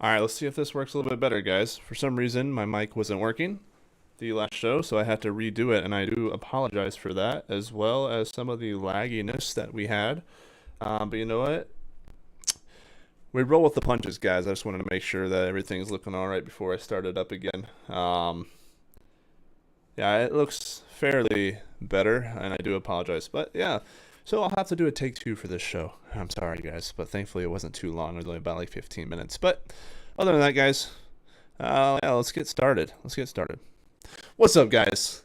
All right, let's see if this works a little bit better, guys. For some reason, my mic wasn't working the last show, so I had to redo it, and I do apologize for that, as well as some of the lagginess that we had. But you know what? We roll with the punches, guys. I just wanted to make sure that everything's looking all right before I start it up again. Yeah, it looks fairly better, and I do apologize. But yeah, so I'll have to do a take two for this show. I'm sorry, guys, but thankfully it wasn't too long. It was only about like 15 minutes. But other than that, guys, yeah, let's get started. What's up, guys?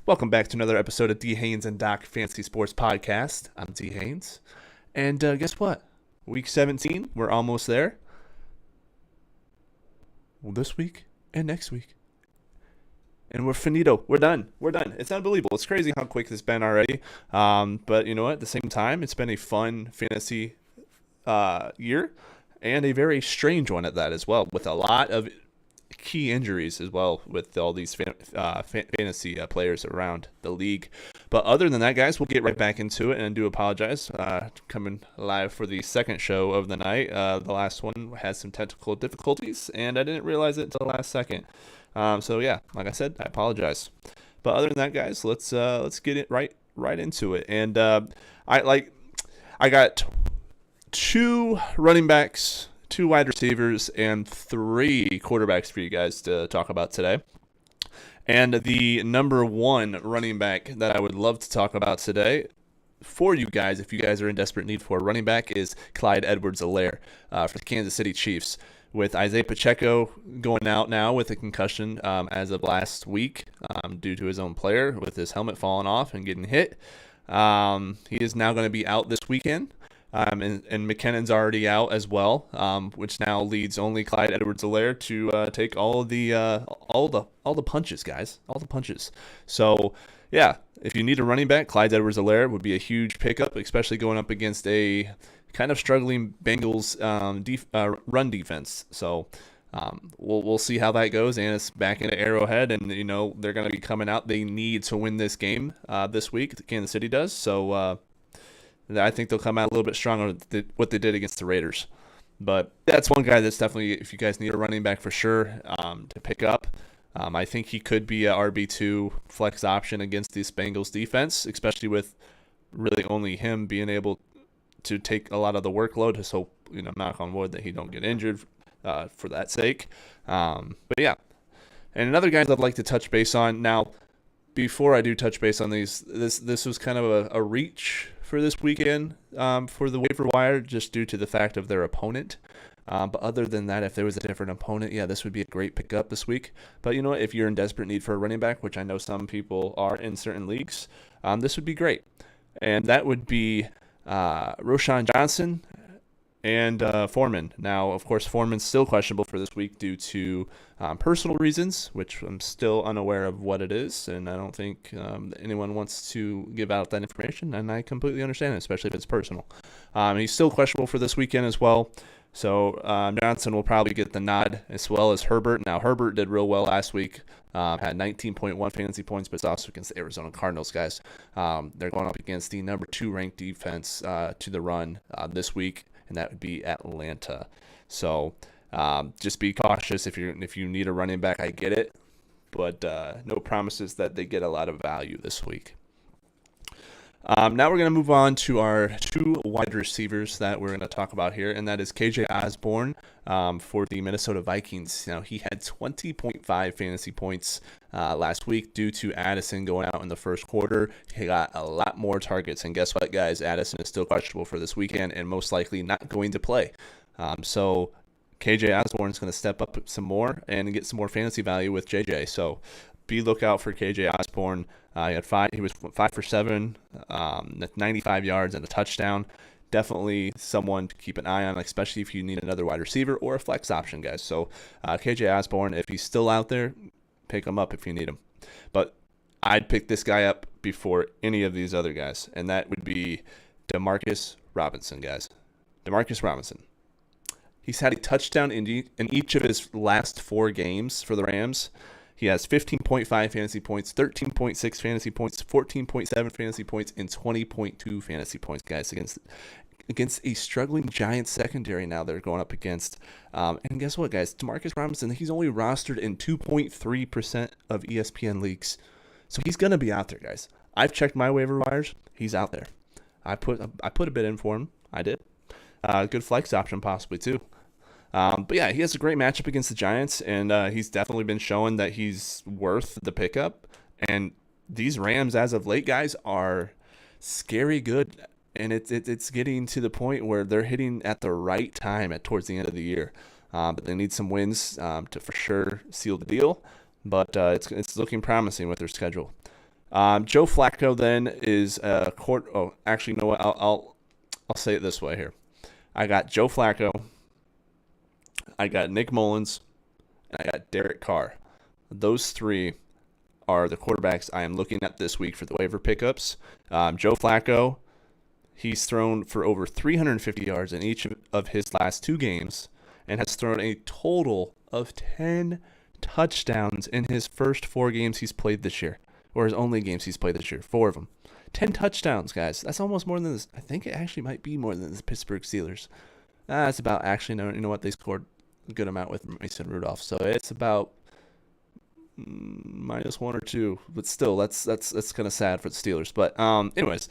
Welcome back to another episode of D. Haynes and Doc Fantasy Sports Podcast. I'm D. Haynes. And guess what? Week 17, we're almost there. Well, this week and next week. And we're finito. We're done. It's unbelievable. It's crazy how quick it's been already. But you know what? At the same time, it's been a fun fantasy year and a very strange one at that as well, with a lot of key injuries as well with all these fantasy players around the league. But other than that, guys, we'll get right back into it, and I do apologize. Coming live for the second show of the night. The last one had some technical difficulties, and I didn't realize it until the last second. So yeah, like I said, I apologize. But other than that, guys, let's get it right into it. And I got two running backs, two wide receivers, and three quarterbacks for you guys to talk about today. And the number one running back that I would love to talk about today for you guys, if you guys are in desperate need for a running back, is Clyde Edwards-Helaire for the Kansas City Chiefs. With Isaiah Pacheco going out now with a concussion as of last week due to his own player, with his helmet falling off and getting hit. He is now going to be out this weekend. And McKinnon's already out as well, which now leads only Clyde Edwards-Helaire to take all the punches, guys, all the punches. So yeah, if you need a running back, Clyde Edwards-Helaire would be a huge pickup, especially going up against a kind of struggling Bengals run defense. So we'll see how that goes. And it's back into Arrowhead, and you know they're going to be coming out. They need to win this game this week. Kansas City does. So I think they'll come out a little bit stronger than what they did against the Raiders. But that's one guy that's definitely, if you guys need a running back for sure, to pick up. I think he could be a RB2 flex option against this Bengals defense, especially with really only him being able to take a lot of the workload. So, you know, knock on wood that he don't get injured for that sake. But yeah. And another guy I'd like to touch base on. Now, before I do touch base on these, this was kind of a reach for this weekend for the waiver wire, just due to the fact of their opponent. But other than that, if there was a different opponent, yeah, this would be a great pickup this week. But you know what? If you're in desperate need for a running back, which I know some people are in certain leagues, this would be great. And that would be Roschon Johnson and Foreman. Now, of course, Foreman's still questionable for this week due to personal reasons, which I'm still unaware of what it is, and I don't think anyone wants to give out that information, and I completely understand it, especially if it's personal. He's still questionable for this weekend as well, so Johnson will probably get the nod, as well as Herbert. Now, Herbert did real well last week, had 19.1 fantasy points, but it's also against the Arizona Cardinals, guys. They're going up against the number 2 ranked defense to the run this week, and that would be Atlanta. So just be cautious if you need a running back. I get it, but no promises that they get a lot of value this week. Now we're going to move on to our two wide receivers that we're going to talk about here, and that is KJ Osborne for the Minnesota Vikings. Now, he had 20.5 fantasy points last week due to Addison going out in the first quarter. He got a lot more targets, and guess what, guys? Addison is still questionable for this weekend and most likely not going to play. So KJ Osborne is going to step up some more and get some more fantasy value with JJ. So be lookout for KJ Osborne. He was 5 for 7, 95 yards and a touchdown. Definitely someone to keep an eye on, especially if you need another wide receiver or a flex option, guys. So KJ Osborne, if he's still out there, pick him up if you need him. But I'd pick this guy up before any of these other guys, and that would be Demarcus Robinson, guys. Demarcus Robinson. He's had a touchdown in each of his last 4 games for the Rams. He has 15.5 fantasy points, 13.6 fantasy points, 14.7 fantasy points, and 20.2 fantasy points, guys, against a struggling Giants secondary now they're going up against. And guess what, guys? Demarcus Robinson, he's only rostered in 2.3% of ESPN leagues. So he's going to be out there, guys. I've checked my waiver wires. He's out there. I put a bid in for him. I did. Good flex option possibly too. But yeah, he has a great matchup against the Giants, and he's definitely been showing that he's worth the pickup. And these Rams, as of late, guys, are scary good. And it's getting to the point where they're hitting at the right time towards the end of the year. But they need some wins to for sure seal the deal. But it's looking promising with their schedule. Joe Flacco then is a court. Oh, actually, you know what? I'll say it this way here. I got Joe Flacco. I got Nick Mullins, and I got Derek Carr. Those three are the quarterbacks I am looking at this week for the waiver pickups. Joe Flacco. He's thrown for over 350 yards in each of his last 2 games and has thrown a total of 10 touchdowns in his first 4 games he's played this year, or his only games he's played this year, 4 of them. 10 touchdowns, guys. That's almost more than this. I think it actually might be more than the Pittsburgh Steelers. It's about actually, no, you know what? They scored a good amount with Mason Rudolph, so it's about -1 or 2. But still, that's kind of sad for the Steelers. But anyways.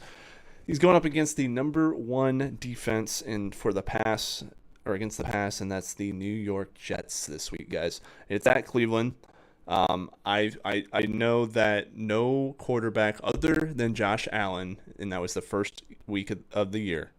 He's going up against the number 1 defense for the pass, or against the pass, and that's the New York Jets this week, guys. It's at Cleveland. I know that no quarterback other than Josh Allen, and that was the first week of the year,